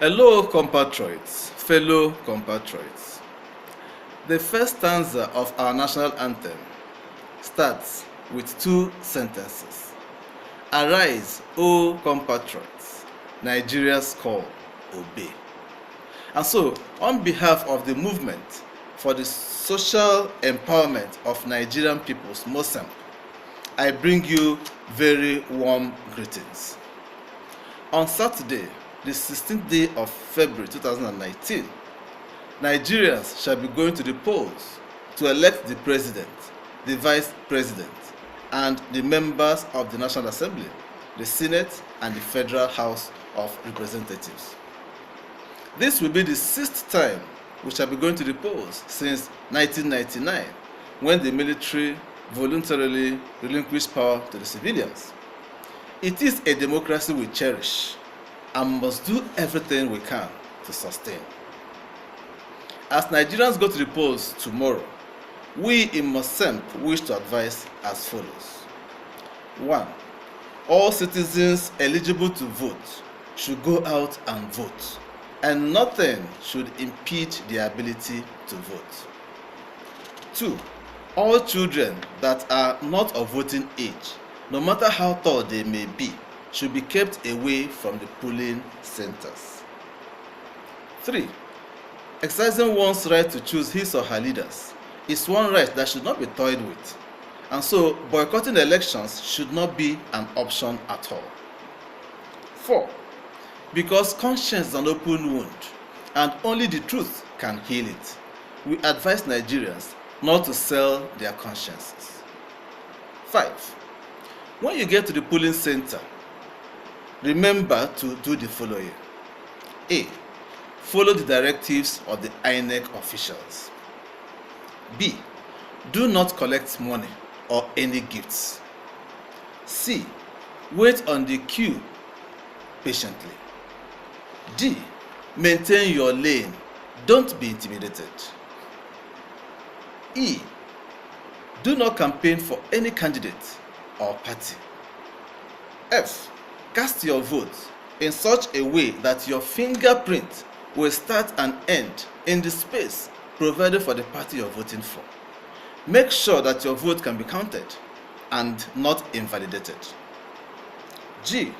Hello, compatriots, fellow compatriots. The first stanza of our national anthem starts with two sentences. Arise, O compatriots, Nigeria's call, obey. And so, on behalf of the movement for the social empowerment of Nigerian peoples, MOSEM, I bring you very warm greetings. On Saturday, the 16th day of February 2019, Nigerians shall be going to the polls to elect the president, the vice president, and the members of the National Assembly, the Senate, and the Federal House of Representatives. This will be the sixth time we shall be going to the polls since 1999, when the military voluntarily relinquished power to the civilians. It is a democracy we cherish and must do everything we can to sustain. As Nigerians go to the polls tomorrow, we in MOSEM wish to advise as follows. 1. All citizens eligible to vote should go out and vote, and nothing should impede their ability to vote. 2. All children that are not of voting age, no matter how tall they may be, should be kept away from the polling centers. 3. Exercising one's right to choose his or her leaders is one right that should not be toyed with, and so boycotting elections should not be an option at all. 4. Because conscience is an open wound, and only the truth can heal it, we advise Nigerians not to sell their consciences. 5. When you get to the polling center, remember to do the following. A. Follow the directives of the INEC officials. B. Do not collect money or any gifts. C. Wait on the queue patiently. D. Maintain your lane. Don't be intimidated. E. Do not campaign for any candidate or party. F. Cast your vote in such a way that your fingerprint will start and end in the space provided for the party you're voting for. Make sure that your vote can be counted and not invalidated. G.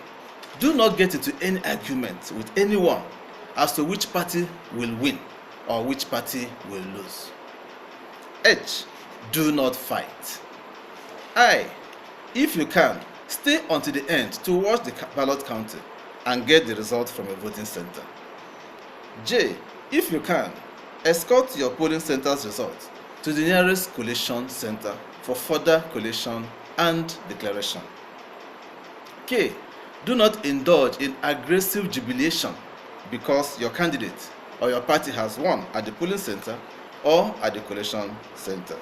Do not get into any argument with anyone as to which party will win or which party will lose. H. Do not fight. I. If you can, stay until the end to watch the ballot counting and get the result from a voting center. J. If you can, escort your polling center's result to the nearest collation center for further collation and declaration. K. Do not indulge in aggressive jubilation because your candidate or your party has won at the polling center or at the collation center.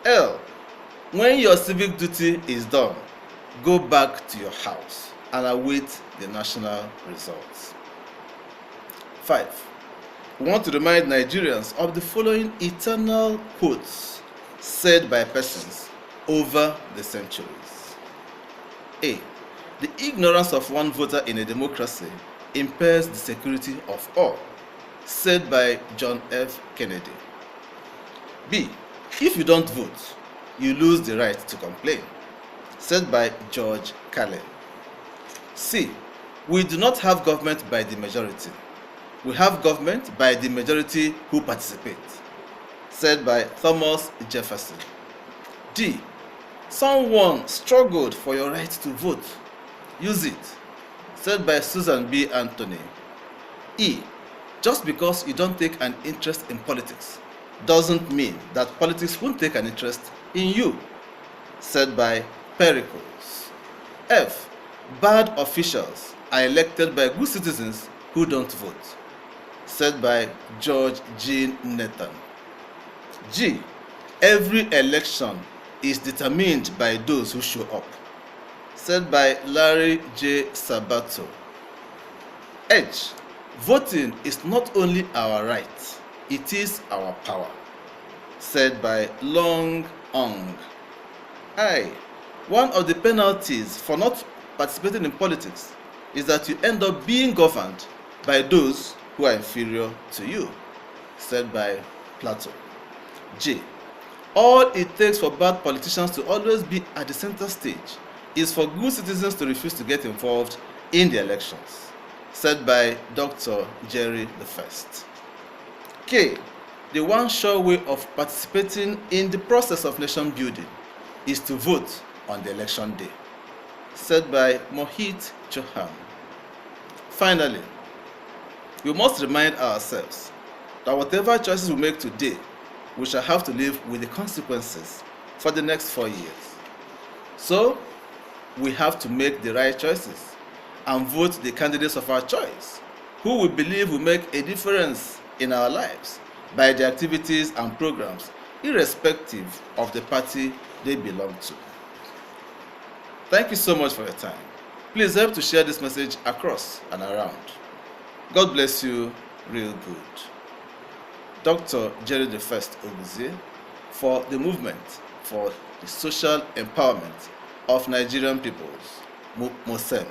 L. When your civic duty is done, go back to your house and await the national results. 5. We want to remind Nigerians of the following eternal quotes said by persons over the centuries. A. The ignorance of one voter in a democracy impairs the security of all, said by John F. Kennedy. B. If you don't vote, you lose the right to complain, said by George Carlin. C. We do not have government by the majority. We have government by the majority who participate, said by Thomas Jefferson. D. Someone struggled for your right to vote. Use it, said by Susan B. Anthony. E. Just because you don't take an interest in politics doesn't mean that politics won't take an interest in you, said by Pericles. F. Bad officials are elected by good citizens who don't vote, said by George G. Nathan. G. Every election is determined by those who show up, said by Larry J. Sabato. H. Voting is not only our right, it is our power, said by Long Ong. I. One of the penalties for not participating in politics is that you end up being governed by those who are inferior to you, said by Plato. J. All it takes for bad politicians to always be at the center stage is for good citizens to refuse to get involved in the elections, said by Dr. Jerry I. K. The one sure way of participating in the process of nation building is to vote on the election day, said by Mohit Chauhan. Finally, we must remind ourselves that whatever choices we make today, we shall have to live with the consequences for the next 4 years. So, we have to make the right choices and vote the candidates of our choice, who we believe will make a difference in our lives by their activities and programs, irrespective of the party they belong to. Thank you so much for your time. Please help to share this message across and around. God bless you real good. Dr. Jerry I. Oguzie for the movement for the social empowerment of Nigerian peoples, MOSEM.